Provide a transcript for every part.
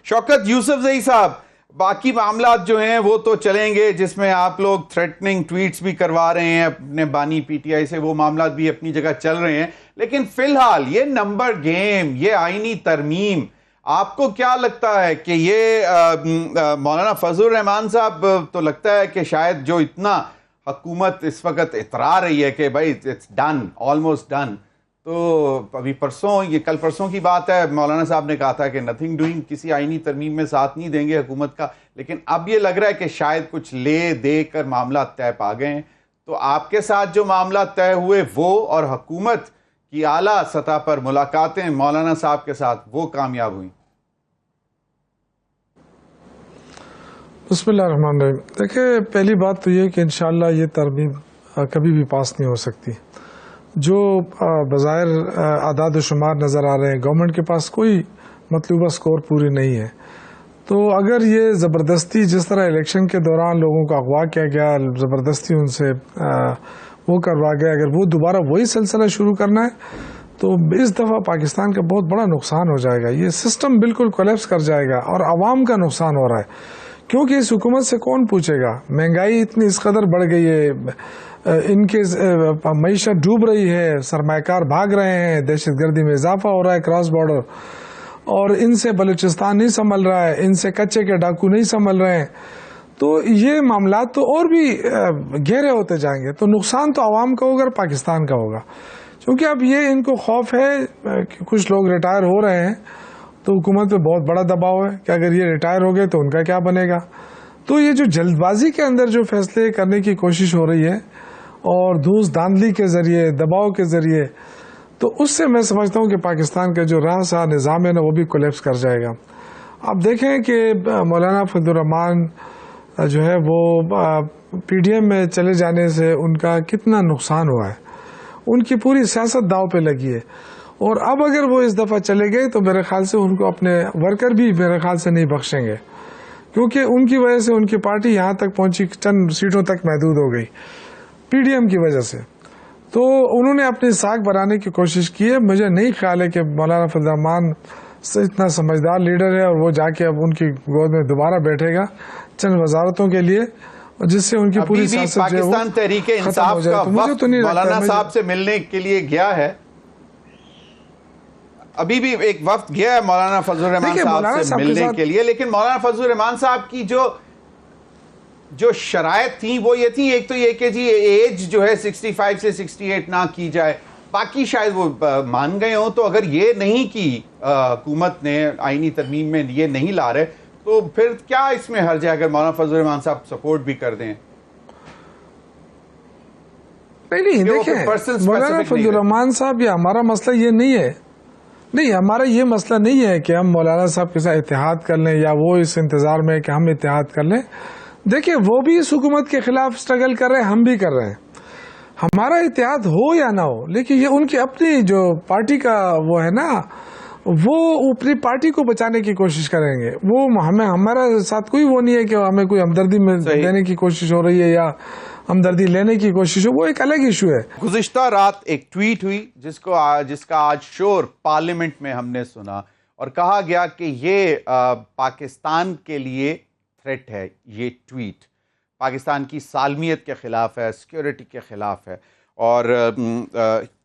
شوکت یوسف زئی صاحب، باقی معاملات جو ہیں وہ تو چلیں گے، جس میں آپ لوگ تھریٹننگ ٹویٹس بھی کروا رہے ہیں اپنے بانی پی ٹی آئی سے، وہ معاملات بھی اپنی جگہ چل رہے ہیں، لیکن فی الحال یہ نمبر گیم، یہ آئینی ترمیم، آپ کو کیا لگتا ہے کہ یہ مولانا فضل الرحمان صاحب تو لگتا ہے کہ شاید جو اتنا حکومت اس وقت اترا رہی ہے کہ بھائی اٹس ڈن، آلموسٹ ڈن، تو ابھی پرسوں، یہ کل پرسوں کی بات ہے، مولانا صاحب نے کہا تھا کہ نتھنگ ڈوئنگ، کسی آئینی ترمیم میں ساتھ نہیں دیں گے حکومت کا، لیکن اب یہ لگ رہا ہے کہ شاید کچھ لے دے کر معاملات طے پا گئے ہیں. تو آپ کے ساتھ جو معاملات طے ہوئے وہ اور حکومت کی اعلیٰ سطح پر ملاقاتیں مولانا صاحب کے ساتھ وہ کامیاب ہوئیں؟ بسم اللہ الرحمن الرحیم. دیکھیں، پہلی بات تو یہ کہ انشاءاللہ یہ ترمیم کبھی بھی پاس نہیں ہو سکتی. جو بظاہر اعداد و شمار نظر آ رہے ہیں، گورنمنٹ کے پاس کوئی مطلوبہ سکور پوری نہیں ہے. تو اگر یہ زبردستی، جس طرح الیکشن کے دوران لوگوں کو اغوا کیا گیا، زبردستی ان سے وہ کروا گیا، اگر وہ دوبارہ وہی سلسلہ شروع کرنا ہے تو اس دفعہ پاکستان کا بہت بڑا نقصان ہو جائے گا. یہ سسٹم بالکل کولیپس کر جائے گا اور عوام کا نقصان ہو رہا ہے، کیونکہ اس حکومت سے کون پوچھے گا؟ مہنگائی اتنی اس قدر بڑھ گئی ہے، ان کے معیشت ڈوب رہی ہے، سرمایہ کار بھاگ رہے ہیں، دہشت گردی میں اضافہ ہو رہا ہے کراس بارڈر، اور ان سے بلوچستان نہیں سنبھل رہا ہے، ان سے کچے کے ڈاکو نہیں سنبھل رہے ہیں. تو یہ معاملات تو اور بھی گہرے ہوتے جائیں گے. تو نقصان تو عوام کا ہوگا، پاکستان کا ہوگا، کیونکہ اب یہ ان کو خوف ہے کہ کچھ لوگ ریٹائر ہو رہے ہیں، تو حکومت پہ بہت بڑا دباؤ ہے کہ اگر یہ ریٹائر ہو گئے تو ان کا کیا بنے گا. تو یہ جو جلد بازی کے اندر جو فیصلے کرنے کی کوشش ہو رہی ہے اور دھوس دھاندلی کے ذریعے، دباؤ کے ذریعے، تو اس سے میں سمجھتا ہوں کہ پاکستان کا جو رہا نظام ہے نا وہ بھی کولیپس کر جائے گا. آپ دیکھیں کہ مولانا فضل الرحمان جو ہے وہ پی ڈی ایم میں چلے جانے سے ان کا کتنا نقصان ہوا ہے، ان کی پوری سیاست داؤ پہ لگی ہے. اور اب اگر وہ اس دفعہ چلے گئے تو میرے خیال سے ان کو اپنے ورکر بھی میرے خیال سے نہیں بخشیں گے، کیونکہ ان کی وجہ سے ان کی پارٹی یہاں تک پہنچی، چند سیٹوں تک محدود ہو گئی پی ڈی ایم کی وجہ سے. تو انہوں نے اپنی ساکھ بنانے کی کوشش کی ہے. مجھے نہیں خیال ہے کہ مولانا فضل الرحمان اتنا سمجھدار لیڈر ہے اور وہ جا کے اب ان کی گود میں دوبارہ بیٹھے گا چند وزارتوں کے لیے، جس سے ان کی پوری سیاست پاکستان تحریک انصاف کا وقت مولانا صاحب سے ملنے کے لیے گیا ہے، ابھی بھی ایک وقت گیا ہے مولانا فضل الرحمان صاحب سے ملنے کے لیے، لیکن مولانا فضل الرحمان صاحب کی جو شرائط تھیں وہ یہ تھی، ایک تو یہ کہ جی ایج جو ہے 65 سے 68 نہ کی جائے، باقی شاید وہ مان گئے ہوں. تو اگر یہ نہیں کی حکومت نے آئینی ترمیم میں، یہ نہیں لا رہے، تو پھر کیا اس میں حرج ہے اگر مولانا فضل الرحمان صاحب سپورٹ بھی کر دیں؟ نہیں دیکھیں، مولانا فضل الرحمان صاحب، یہ ہمارا مسئلہ یہ نہیں ہے، نہیں ہمارا یہ مسئلہ نہیں ہے کہ ہم مولانا صاحب کے ساتھ اتحاد کر لیں یا وہ اس انتظار میں کہ ہم اتحاد کر لیں. دیکھیں، وہ بھی اس حکومت کے خلاف سٹرگل کر رہے ہیں، ہم بھی کر رہے ہیں. ہمارا اتحاد ہو یا نہ ہو، لیکن یہ ان کی اپنی جو پارٹی کا وہ ہے نا، وہ اپنی پارٹی کو بچانے کی کوشش کریں گے. وہ ہمارا ساتھ کوئی وہ نہیں ہے کہ ہمیں کوئی ہمدردی میں دینے کی کوشش ہو رہی ہے یا ہمدردی لینے کی کوشش ہو، وہ ایک الگ ایشو ہے. گزشتہ رات ایک ٹویٹ ہوئی جس کا آج شور پارلیمنٹ میں ہم نے سنا، اور کہا گیا کہ یہ پاکستان کے لیے تھریٹ ہے. یہ ٹویٹ پاکستان کی سالمیت کے خلاف ہے، سیکیورٹی کے خلاف ہے. اور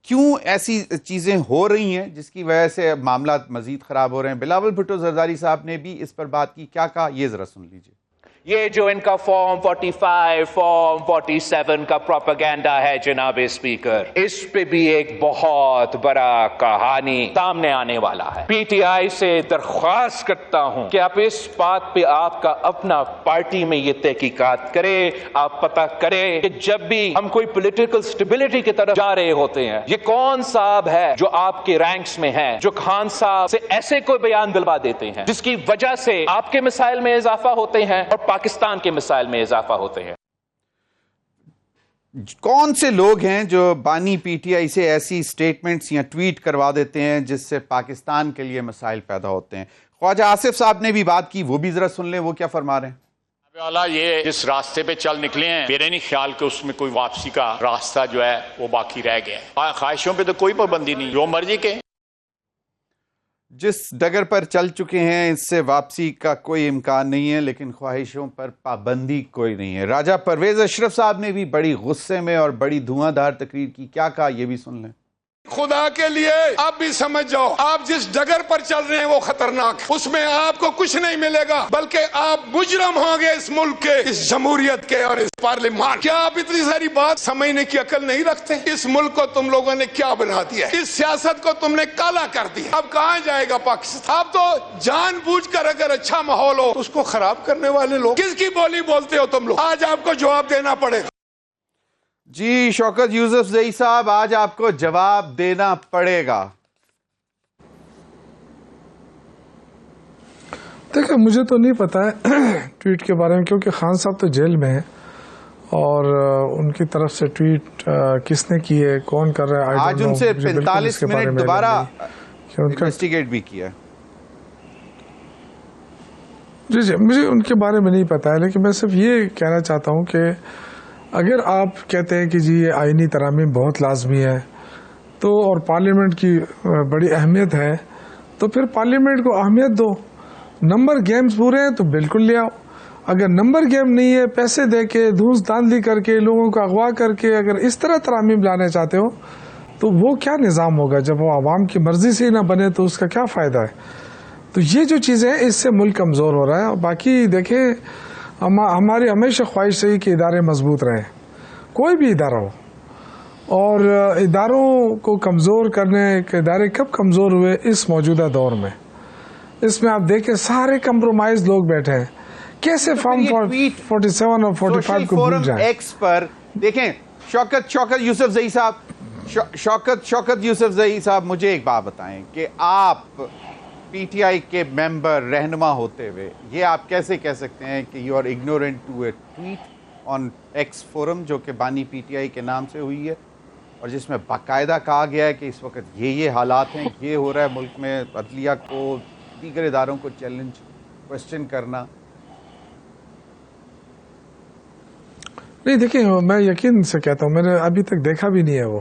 کیوں ایسی چیزیں ہو رہی ہیں جس کی وجہ سے معاملات مزید خراب ہو رہے ہیں؟ بلاول بھٹو زرداری صاحب نے بھی اس پر بات کی. کیا کہا یہ ذرا سن لیجیے. یہ جو ان کا فارم 45 فارم 47 کا پروپیگنڈا ہے جناب اسپیکر، اس پہ بھی ایک بہت بڑا کہانی سامنے آنے والا ہے. پی ٹی آئی سے درخواست کرتا ہوں کہ آپ اس بات پہ آپ کا اپنا پارٹی میں یہ تحقیقات کرے، آپ پتہ کرے کہ جب بھی ہم کوئی پولیٹیکل سٹیبلٹی کی طرف جا رہے ہوتے ہیں، یہ کون صاحب ہے جو آپ کے رینکس میں ہے، جو خان صاحب سے ایسے کوئی بیان دلوا دیتے ہیں جس کی وجہ سے آپ کے مسائل میں اضافہ ہوتے ہیں اور پاکستان کے مسائل میں اضافہ ہوتے ہیں. کون سے لوگ ہیں جو بانی پی ٹی آئی سے ایسی سٹیٹمنٹس یا ٹویٹ کروا دیتے ہیں جس سے پاکستان کے لیے مسائل پیدا ہوتے ہیں؟ خواجہ آصف صاحب نے بھی بات کی، وہ بھی ذرا سن لیں وہ کیا فرما رہے ہیں. یہ جس راستے پہ چل نکلے ہیں، میرے نہیں خیال کہ اس میں کوئی واپسی کا راستہ جو ہے وہ باقی رہ گیا ہے. خواہشوں پہ تو کوئی پابندی نہیں، جو مرضی کے. جس ڈگر پر چل چکے ہیں اس سے واپسی کا کوئی امکان نہیں ہے، لیکن خواہشوں پر پابندی کوئی نہیں ہے۔ راجہ پرویز اشرف صاحب نے بھی بڑی غصے میں اور بڑی دھواں دھار تقریر کی، کیا کہا یہ بھی سن لیں۔ خدا کے لیے آپ بھی سمجھ جاؤ، آپ جس ڈگر پر چل رہے ہیں وہ خطرناک ہے، اس میں آپ کو کچھ نہیں ملے گا، بلکہ آپ مجرم ہوں گے اس ملک کے، اس جمہوریت کے اور اس پارلیمان۔ کیا آپ اتنی ساری بات سمجھنے کی عقل نہیں رکھتے؟ اس ملک کو تم لوگوں نے کیا بنا دیا ہے، اس سیاست کو تم نے کالا کر دیا۔ اب کہاں جائے گا پاکستان؟ آپ تو جان بوجھ کر اگر اچھا ماحول ہو اس کو خراب کرنے والے لوگ، کس کی بولی بولتے ہو تم لوگ؟ آج آپ کو جواب دینا پڑے گا۔ جی شوکت یوسف زئی صاحب، آج آپ کو جواب دینا پڑے گا۔ دیکھیں مجھے تو نہیں پتا ہے ٹویٹ کے بارے میں، کیونکہ خان صاحب تو جیل میں ہیں اور ان کی طرف سے ٹویٹ کس نے کی ہے، کون کر رہا ہے، آج ان سے 45 منٹ دوبارہ انویسٹیگیٹ بھی کیا۔ جی مجھے ان کے بارے میں نہیں پتا ہے، لیکن میں صرف یہ کہنا چاہتا ہوں کہ اگر آپ کہتے ہیں کہ جی یہ آئینی ترامیم بہت لازمی ہے تو اور پارلیمنٹ کی بڑی اہمیت ہے، تو پھر پارلیمنٹ کو اہمیت دو۔ نمبر گیمز پورے ہیں تو بالکل لے آؤ، اگر نمبر گیم نہیں ہے، پیسے دے کے دھوس دھاندلی کر کے لوگوں کو اغوا کر کے اگر اس طرح ترامیم لانے چاہتے ہو تو وہ کیا نظام ہوگا؟ جب وہ عوام کی مرضی سے ہی نہ بنے تو اس کا کیا فائدہ ہے؟ تو یہ جو چیزیں ہیں اس سے ملک کمزور ہو رہا ہے۔ اور باقی دیکھیں ہماری ہمیشہ خواہش رہی کہ ادارے مضبوط رہیں، کوئی بھی ادارہ ہو، اور اداروں کو کمزور کرنے کے ادارے کب کمزور ہوئے؟ اس موجودہ دور میں۔ اس میں آپ دیکھیں سارے کمپرومائز لوگ بیٹھے ہیں، کیسے فارم 47 اور 45 کو بھول جائیں۔ ایکس پر دیکھیں شوکت یوسف زئی صاحب، شوکت یوسف زئی صاحب، مجھے ایک بات بتائیں کہ آپ پی ٹی آئی کے ممبر رہنما ہوتے ہوئے یہ آپ کیسے کہہ سکتے ہیں کہ you are ignorant to a tweet on X forum جو کہ بانی پی ٹی آئی کے نام سے ہوئی ہے اور جس میں باقاعدہ کہا گیا ہے کہ اس وقت یہ حالات ہیں، یہ ہو رہا ہے ملک میں، عدلیہ کو دیگر اداروں کو چیلنج کوسچن کرنا؟ نہیں دیکھیں میں یقین سے کہتا ہوں، میں نے ابھی تک دیکھا بھی نہیں ہے وہ،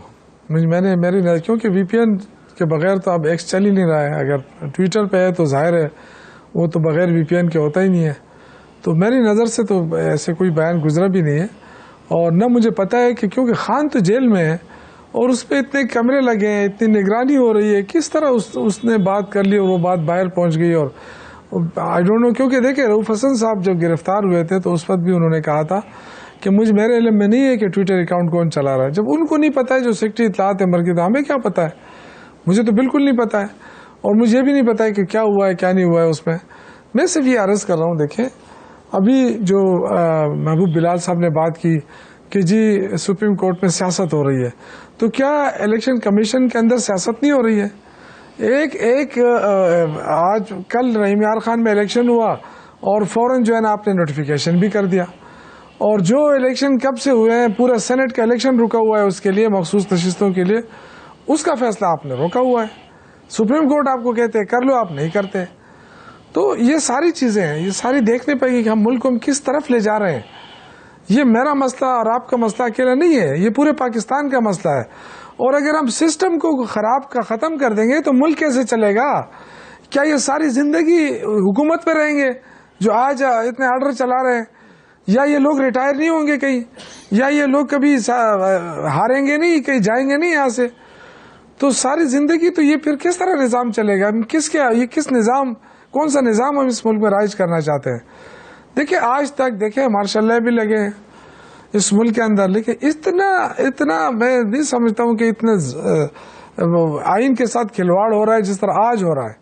میری کیونکہ وی پی این کے بغیر تو اب ایکس چل ہی نہیں رہا ہے، اگر ٹویٹر پہ ہے تو ظاہر ہے وہ تو بغیر وی پی این کے ہوتا ہی نہیں ہے، تو میری نظر سے تو ایسے کوئی بیان گزرا بھی نہیں ہے، اور نہ مجھے پتا ہے کہ کیونکہ خان تو جیل میں ہے اور اس پہ اتنے کیمرے لگے ہیں، اتنی نگرانی ہو رہی ہے، کس طرح اس نے بات کر لی اور وہ بات باہر پہنچ گئی، اور آئی ڈونٹ نو، کیونکہ دیکھیں رؤف حسن صاحب جب گرفتار ہوئے تھے تو اس وقت بھی انہوں نے کہا تھا کہ میرے علم میں نہیں ہے کہ ٹویٹر اکاؤنٹ کون چلا رہا ہے۔ جب ان کو نہیں پتا ہے جو سیکرٹری اطلاعات مرکز، ہمیں کیا پتا ہے؟ مجھے تو بالکل نہیں پتا ہے، اور مجھے یہ بھی نہیں پتا ہے کہ کیا ہوا ہے کیا نہیں ہوا ہے اس میں۔ میں صرف یہ عرض کر رہا ہوں، دیکھیں ابھی جو محبوب بلال صاحب نے بات کی کہ جی سپریم کورٹ میں سیاست ہو رہی ہے، تو کیا الیکشن کمیشن کے اندر سیاست نہیں ہو رہی ہے؟ آج کل رحیم یار خان میں الیکشن ہوا اور فوراً جو ہے نا آپ نے نوٹیفیکیشن بھی کر دیا، اور جو الیکشن کب سے ہوئے ہیں، پورا سینٹ کا الیکشن رکا ہوا ہے اس کے لیے، مخصوص نشستوں کے لیے، اس کا فیصلہ آپ نے روکا ہوا ہے۔ سپریم کورٹ آپ کو کہتے ہیں کر لو، آپ نہیں کرتے۔ تو یہ ساری چیزیں ہیں، یہ ساری دیکھنے پڑے گی کہ ہم ملک کو ہم کس طرف لے جا رہے ہیں۔ یہ میرا مسئلہ اور آپ کا مسئلہ اکیلا نہیں ہے، یہ پورے پاکستان کا مسئلہ ہے، اور اگر ہم سسٹم کو خراب کا ختم کر دیں گے تو ملک کیسے چلے گا؟ کیا یہ ساری زندگی حکومت پہ رہیں گے جو آج اتنے آرڈر چلا رہے ہیں؟ یا یہ لوگ ریٹائر نہیں ہوں گے کہیں؟ یا یہ لوگ کبھی ہاریں گے نہیں، کہیں جائیں گے نہیں یہاں سے؟ تو ساری زندگی تو یہ پھر کس طرح نظام چلے گا؟ یہ کس نظام، کون سا نظام ہم اس ملک میں رائج کرنا چاہتے ہیں؟ دیکھیں آج تک دیکھیں مارشل لا بھی لگے ہیں اس ملک کے اندر، لیکن اتنا میں نہیں سمجھتا ہوں کہ اتنا آئین کے ساتھ کھلواڑ ہو رہا ہے جس طرح آج ہو رہا ہے۔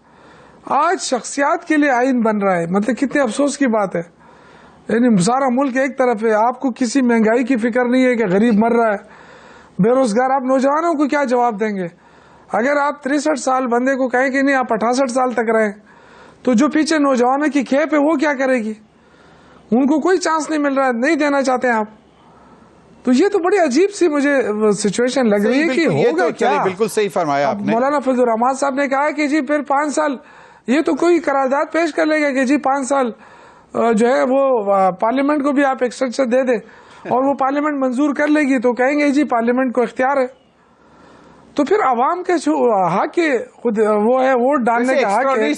آج شخصیات کے لیے آئین بن رہا ہے، مطلب کتنے افسوس کی بات ہے۔ یعنی سارا ملک ایک طرف ہے، آپ کو کسی مہنگائی کی فکر نہیں ہے کہ غریب مر رہا ہے، بے روزگار، آپ نوجوانوں کو کیا جواب دیں گے؟ اگر آپ 63 سال بندے کو کہیں کہ نہیں آپ 68 سال تک رہیں، تو جو پیچھے نوجوانوں کی کھیپ ہے وہ کیا کرے گی؟ ان کو کوئی چانس نہیں مل رہا ہے، نہیں دینا چاہتے آپ۔ تو یہ تو بڑی عجیب سی مجھے سچویشن لگ رہی ہے کہ ہوگا کیا؟ بالکل صحیح فرمایا آپ نے۔ مولانا فضل الرحمان صاحب نے کہا کہ جی پھر 5 سال، یہ تو کوئی قرارداد پیش کر لے گا کہ جی 5 سال جو ہے وہ پارلیمنٹ کو بھی آپ ایکسٹینشن دے دیں، اور وہ پارلیمنٹ منظور کر لے گی تو کہیں گے جی پارلیمنٹ کو اختیار ہے۔ تو پھر عوام کے حق کے خود وہ ہے ووٹ ڈالنے کا حق ہے،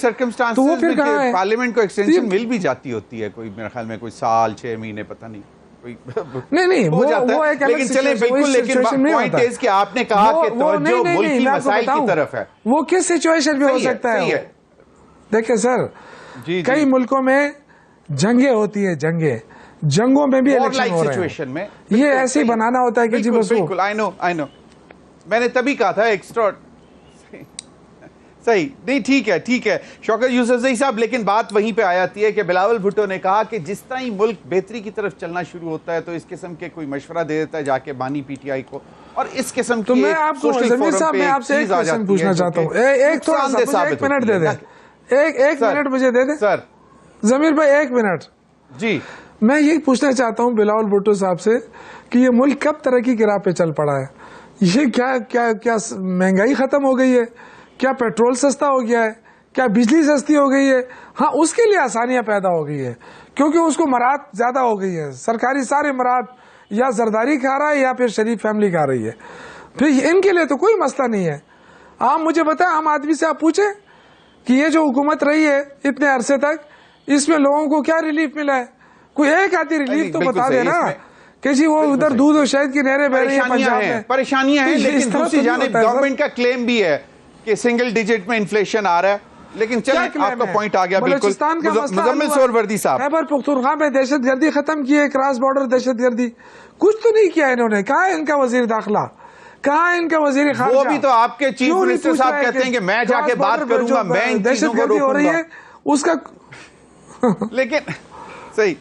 تو وہ پھر کہاں ہے؟ پارلیمنٹ کو ایکسٹینشن مل بھی جاتی ہوتی ہے کوئی، میرے خیال میں کوئی سال 6 مہینے پتہ نہیں نہیں ہو جاتا ہے، لیکن چلیں بالکل، لیکن پوائنٹ از کہ آپ نے کہا کہ توجہ ملکی مسائل کی طرف ہے، وہ کس سچویشن میں ہو سکتا ہے؟ دیکھیں سر، کئی ملکوں میں جنگیں ہوتی ہیں، جنگوں میں بھی الیکشن ہو رہے ہیں، یہ ایسے ہی بنانا ہوتا ہے کہ جی بس بالکل آئی نو میں نے تبھی کہا تھا ایکسٹرا صحیح نہیں، ٹھیک ہے شوکت یوسفزئی صاحب، لیکن بات وہیں پہ آ جاتی ہے کہ بلاول بھٹو نے کہا کہ جس طرح ہی ملک بہتری کی طرف چلنا شروع ہوتا ہے تو اس قسم کے کوئی مشورہ دے دیتا ہے جا کے بانی پی ٹی آئی کو، اور اس قسم کی میں آپ کو زمین صاحب میں آپ سے ایک کوشچن پوچھنا چاہتا ہوں، ایک تھوڑا سا ایک منٹ دے دیں، ایک منٹ مجھے دے دیں سر، ضمیر بھائی ایک منٹ، جی میں یہ پوچھنا چاہتا ہوں بلاول بھٹو صاحب سے کہ یہ ملک کب ترقی کی راہ پہ چل پڑا ہے؟ یہ کیا مہنگائی ختم ہو گئی ہے؟ کیا پیٹرول سستا ہو گیا ہے؟ کیا بجلی سستی ہو گئی ہے؟ ہاں اس کے لیے آسانیاں پیدا ہو گئی ہے کیونکہ اس کو مراعات زیادہ ہو گئی ہے، سرکاری سارے مراعات یا زرداری کھا رہا ہے یا پھر شریف فیملی کھا رہی ہے، پھر ان کے لیے تو کوئی مسئلہ نہیں ہے۔ آپ مجھے بتائیں، عام آدمی سے آپ پوچھیں کہ یہ جو حکومت رہی ہے اتنے عرصے تک، اس میں لوگوں کو کیا ریلیف ملا ہے؟ کوئی ایک آتی ریلیف تو بتا دے نا کہ جی وہ ادھر دودھ اور شہد کی نہریں بہ رہی ہیں پنجاب میں، پریشانیاں ہیں، لیکن دوسری جانب گورنمنٹ کا کلیم بھی ہے کہ سنگل ڈیجٹ میں انفلیشن آ رہا ہے، لیکن چلیں آپ کا پوائنٹ آ گیا بالکل۔ مزمل سہروردی صاحب، خیبر پختونخوا میں دہشت گردی ختم کی ہے، کراس بارڈر دہشت گردی کچھ تو نہیں کیا انہوں نے، کہاں ہے ان کا وزیر داخلہ، کہاں ہے ان کا وزیر خارجہ؟ وہ بھی تو آپ کے چیف منسٹر صاحب کہتے ہیں کہ میں جا کے بات کروں گا، میں ان چیزوں کو روکوں گا، اس کا لیکن صحیح